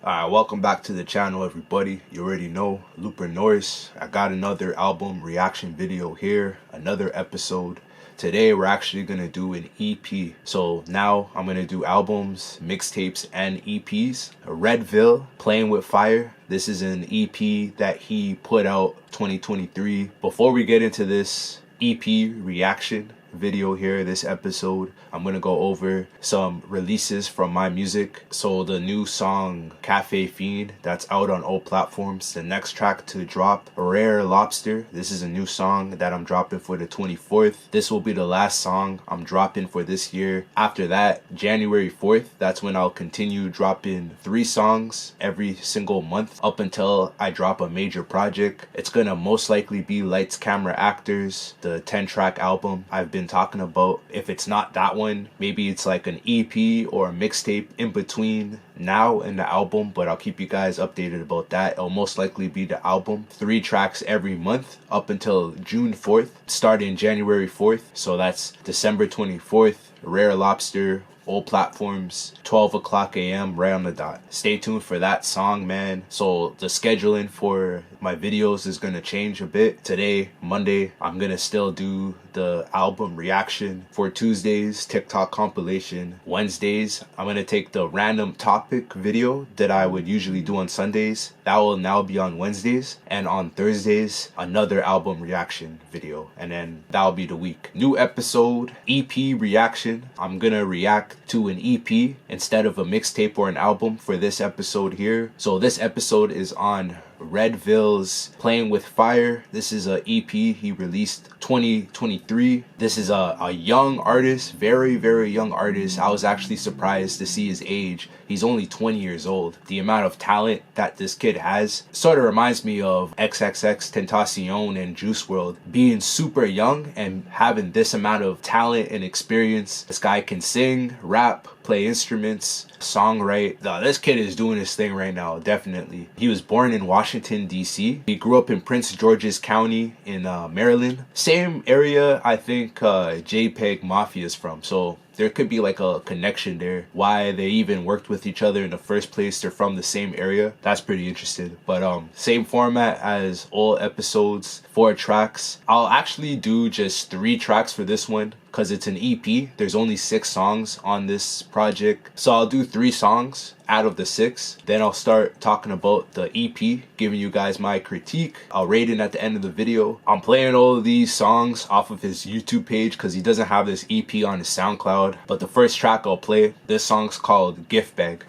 Welcome back to the channel, everybody. You already know, Looper Norris. I got another album reaction video here, another episode. Today we're actually gonna do an EP. So now I'm gonna do albums, mixtapes, and EPs. Redveil, Playing with Fire. This is an EP that he put out 2023. Before we get into this EP reaction video here, this episode, I'm gonna go over some releases from my music. So the new song Cafe Fiend, that's out on all platforms. The next track to drop, Rare Lobster. This is a new song that I'm dropping for the 24th. This will be the last song I'm dropping for this year. After that, January 4th, that's when I'll continue dropping 3 songs every single month up until I drop a major project. It's gonna most likely be Lights Camera Actors, the 10-track album I've been talking about. If it's not that one, maybe it's like an EP or a mixtape in between now and the album, but I'll keep you guys updated about that. It'll most likely be the album. 3 tracks every month up until June 4th, starting January 4th. So that's December 24th, Rare Lobster, all platforms, 12 o'clock a.m. right on the dot. Stay tuned for that song, man. So the scheduling for my videos is gonna change a bit. Today, Monday, I'm gonna still do the album reaction. For Tuesdays, TikTok compilation. Wednesdays, I'm gonna take the random topic video that I would usually do on Sundays. That will now be on Wednesdays. And on Thursdays, another album reaction video. And then that'll be the week. New episode, EP reaction. I'm gonna react to an EP instead of a mixtape or an album for this episode here. So this episode is on Redveil's Playing with Fire. This is a EP he released 2023. This is a young artist, very young artist. I was actually surprised to see his age. He's only 20 years old. The amount of talent that this kid has sort of reminds me of XXXTentacion and Juice WRLD being super young and having this amount of talent and experience. This guy can sing, rap, play instruments, songwrite. This kid is doing his thing right now, definitely. He was born in Washington, D.C. He grew up in Prince George's County in Maryland. Same area I think JPEG Mafia is from. So there could be like a connection there. Why they even worked with each other in the first place. They're from the same area. That's pretty interesting. But same format as all episodes, 4 tracks. I'll actually do just 3 tracks for this one because it's an EP. There's only 6 songs on this project. So I'll do 3 songs out of the 6. Then I'll start talking about the EP, giving you guys my critique. I'll rate it at the end of the video. I'm playing all of these songs off of his YouTube page because he doesn't have this EP on his SoundCloud. But the first track I'll play, this song's called Gift Bag.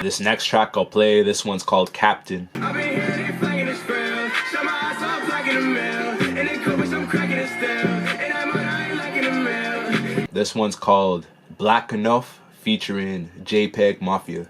This next track I'll play, this one's called Captain. This one's called Black Enough, featuring JPEG Mafia.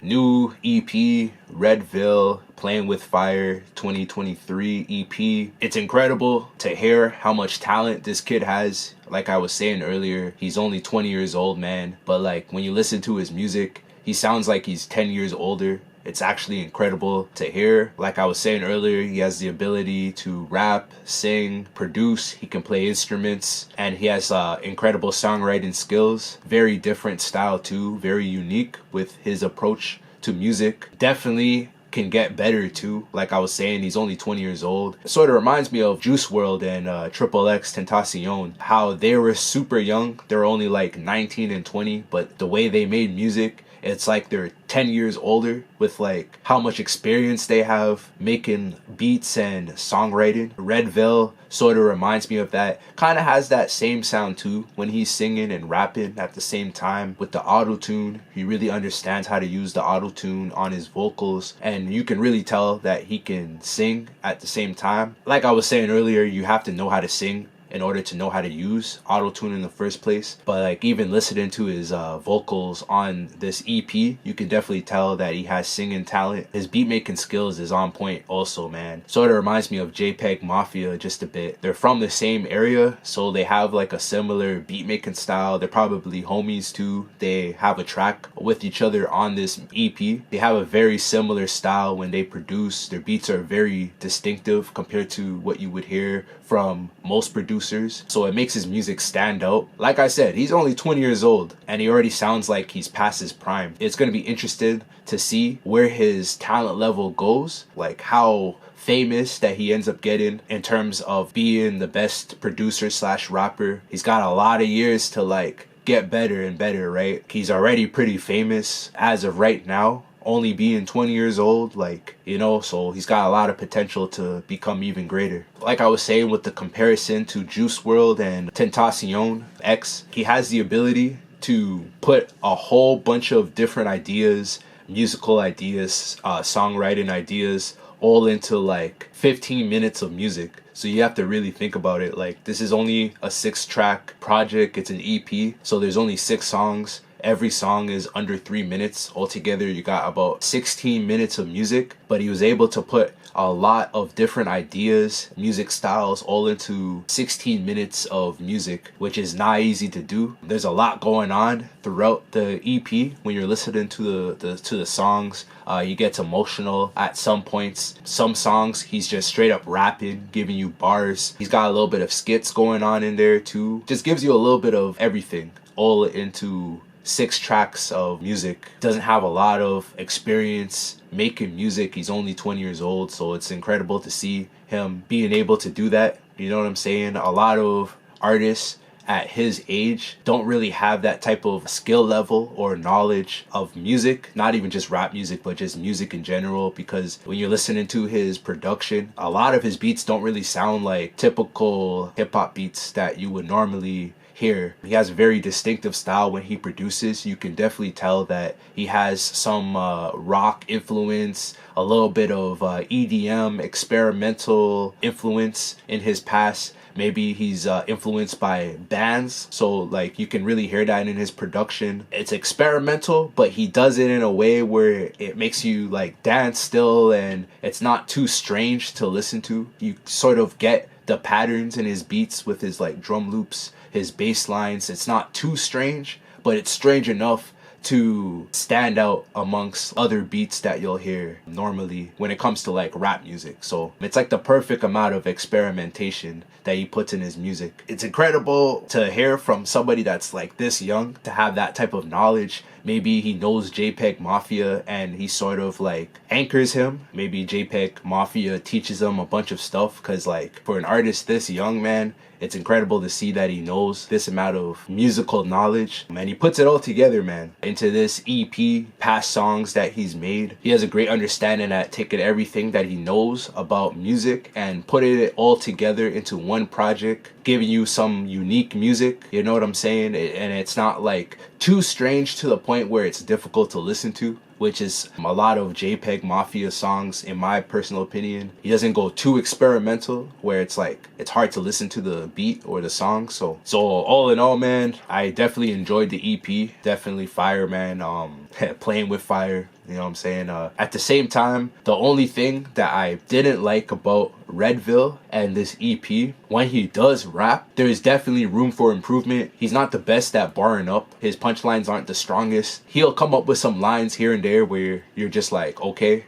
New EP, Redveil, Playing with Fire 2023 EP. It's incredible to hear how much talent this kid has. Like I was saying earlier, he's only 20 years old, man. But like when you listen to his music, he sounds like he's 10 years older. It's actually incredible to hear. Like I was saying earlier, he has the ability to rap, sing, produce. He can play instruments, and he has incredible songwriting skills. Very different style too, very unique with his approach to music. Definitely can get better too. Like I was saying, he's only 20 years old. It sort of reminds me of Juice WRLD and XXXTentacion, how they were super young. They're only like 19 and 20, but the way they made music, it's like they're 10 years older with like how much experience they have making beats and songwriting. Redveil sort of reminds me of that. Kind of has that same sound too when he's singing and rapping at the same time with the auto-tune. He really understands how to use the auto-tune on his vocals, and you can really tell that he can sing at the same time. Like I was saying earlier, you have to know how to sing in order to know how to use auto-tune in the first place. But like even listening to his vocals on this EP, you can definitely tell that he has singing talent. His beat making skills is on point also, man. Sort of reminds me of JPEG Mafia just a bit. They're from the same area, so they have like a similar beat making style. They're probably homies too. They have a track with each other on this EP. They have a very similar style when they produce. Their beats are very distinctive compared to what you would hear from most producers, so it makes his music stand out. Like I said, he's only 20 years old and he already sounds like he's past his prime. It's going to be interesting to see where his talent level goes, like how famous that he ends up getting in terms of being the best producer slash rapper. He's got a lot of years to like get better and better, right? He's already pretty famous as of right now, only being 20 years old, like, you know, so he's got a lot of potential to become even greater. Like I was saying with the comparison to Juice WRLD and Tentacion X, he has the ability to put a whole bunch of different ideas, musical ideas, songwriting ideas, all into like 15 minutes of music. So you have to really think about it. Like, this is only a 6-track project. It's an EP, so there's only 6 songs. Every song is under 3 minutes. Altogether, you got about 16 minutes of music, but he was able to put a lot of different ideas, music styles, all into 16 minutes of music, which is not easy to do. There's a lot going on throughout the EP. When you're listening to the songs, he gets emotional at some points. Some songs he's just straight up rapping, giving you bars. He's got a little bit of skits going on in there too. Just gives you a little bit of everything, all into 6 tracks of music. Doesn't have a lot of experience making music. He's only 20 years old, so it's incredible to see him being able to do that. You know what I'm saying? A lot of artists at his age don't really have that type of skill level or knowledge of music, not even just rap music, but just music in general, because when you're listening to his production, a lot of his beats don't really sound like typical hip-hop beats that you would normally hear. He has a very distinctive style when he produces. You can definitely tell that he has some rock influence, a little bit of EDM, experimental influence in his past. Maybe he's influenced by bands, so like you can really hear that in his production. It's experimental, but he does it in a way where it makes you like dance still, and it's not too strange to listen to. You sort of get the patterns in his beats with his like drum loops, his bass lines. It's not too strange, but it's strange enough to stand out amongst other beats that you'll hear normally when it comes to like rap music. So it's like the perfect amount of experimentation that he puts in his music. It's incredible to hear from somebody that's like this young, to have that type of knowledge. Maybe he knows JPEG Mafia and he sort of like anchors him. Maybe JPEG Mafia teaches him a bunch of stuff, because like for an artist this young, man, it's incredible to see that he knows this amount of musical knowledge, and he puts it all together, man, into this EP, past songs that he's made. He has a great understanding at taking everything that he knows about music and putting it all together into one project, giving you some unique music, you know what I'm saying? And it's not like too strange to the point where it's difficult to listen to, which is a lot of JPEG Mafia songs, in my personal opinion. He doesn't go too experimental where it's like it's hard to listen to the beat or the song. So all in all, man, I definitely enjoyed the EP. Definitely fire, man. Playing with fire, you know what I'm saying? At the same time, the only thing that I didn't like about Redveil and this EP, when he does rap, there is definitely room for improvement. He's not the best at barring up. His punchlines aren't the strongest. He'll come up with some lines here and there where you're just like, okay.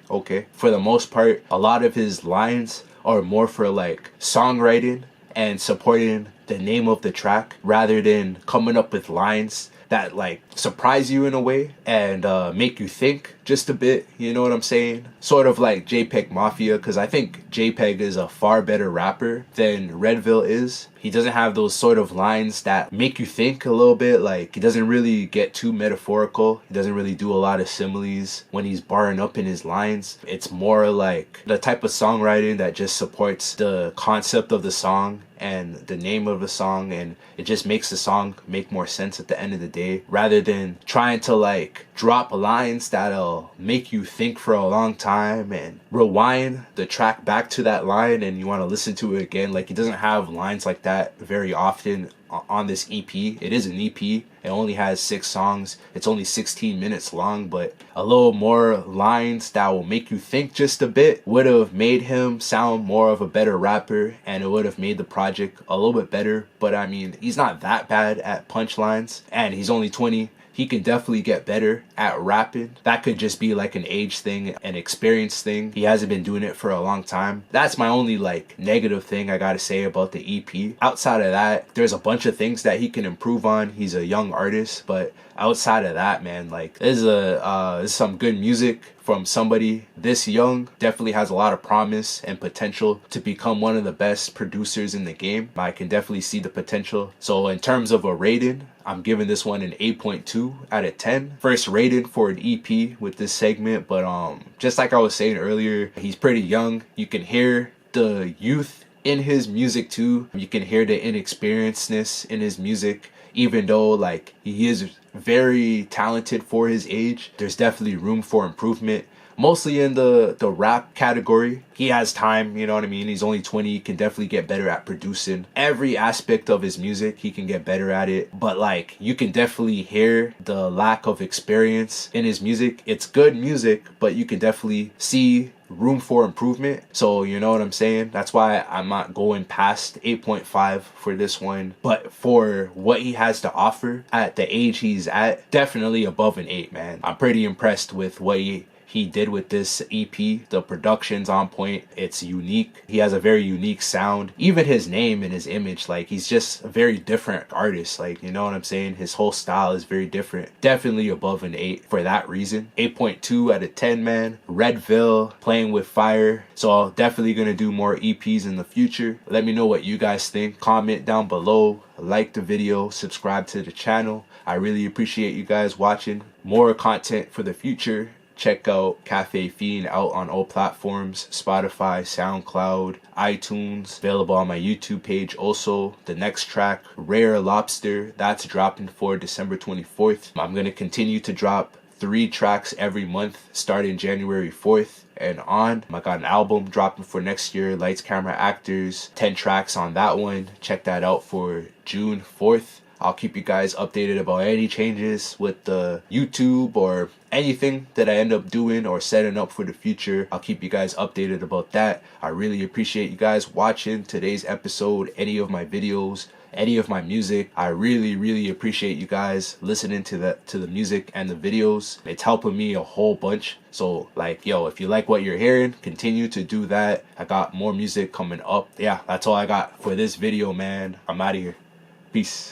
For the most part, a lot of his lines are more for like songwriting and supporting the name of the track, rather than coming up with lines that like surprise you in a way and make you think just a bit, you know what I'm saying? Sort of like JPEG Mafia, because I think JPEG is a far better rapper than Redveil is. He doesn't have those sort of lines that make you think a little bit. Like, he doesn't really get too metaphorical. He doesn't really do a lot of similes when he's barring up in his lines. It's more like the type of songwriting that just supports the concept of the song and the name of the song, and it just makes the song make more sense at the end of the day, rather than trying to like drop lines that'll that'll make you think for a long time and rewind the track back to that line and you want to listen to it again. Like, he doesn't have lines like that very often on this EP. It is an EP. It only has 6 songs. It's only 16 minutes long, but a little more lines that will make you think just a bit would have made him sound more of a better rapper, and it would have made the project a little bit better. But I mean, he's not that bad at punchlines, and he's only 20. He can definitely get better at rapping. That could just be like an age thing, an experience thing. He hasn't been doing it for a long time. That's my only like negative thing I gotta say about the EP. Outside of that, there's a bunch of things that he can improve on. He's a young artist, but outside of that, man, like, this is some good music from somebody this young. Definitely has a lot of promise and potential to become one of the best producers in the game. I can definitely see the potential. So in terms of a rating, I'm giving this one an 8.2 out of 10. First rating for an EP with this segment, but just like I was saying earlier, he's pretty young. You can hear the youth in his music too. You can hear the inexperiencedness in his music. Even though like he is very talented for his age, there's definitely room for improvement. Mostly in the rap category. He has time, you know what I mean? He's only 20, he can definitely get better at producing. Every aspect of his music, he can get better at it. But like, you can definitely hear the lack of experience in his music. It's good music, but you can definitely see room for improvement. So you know what I'm saying? That's why I'm not going past 8.5 for this one. But for what he has to offer at the age he's at, definitely above an 8, man. I'm pretty impressed with what he did with this EP. The production's on point. It's unique. He has a very unique sound. Even his name and his image, like, he's just a very different artist. Like, you know what I'm saying? His whole style is very different. Definitely above an 8 for that reason. 8.2 out of 10, man. Redveil, Playing with Fire. So I'm definitely gonna do more EPs in the future. Let me know what you guys think. Comment down below. Like the video. Subscribe to the channel. I really appreciate you guys watching. More content for the future. Check out Cafe Fiend out on all platforms: Spotify, SoundCloud, iTunes. Available on my YouTube page also. The next track, Rare Lobster, that's dropping for December 24th. I'm going to continue to drop 3 tracks every month starting January 4th and on. I got an album dropping for next year, Lights, Camera, Actors. 10 tracks on that one. Check that out for June 4th. I'll keep you guys updated about any changes with the YouTube or anything that I end up doing or setting up for the future. I'll keep you guys updated about that. I really appreciate you guys watching today's episode, any of my videos, any of my music. I really appreciate you guys listening to the music and the videos. It's helping me a whole bunch. So like, yo, if you like what you're hearing, continue to do that. I got more music coming up. Yeah, that's all I got for this video, man. I'm out of here. Peace.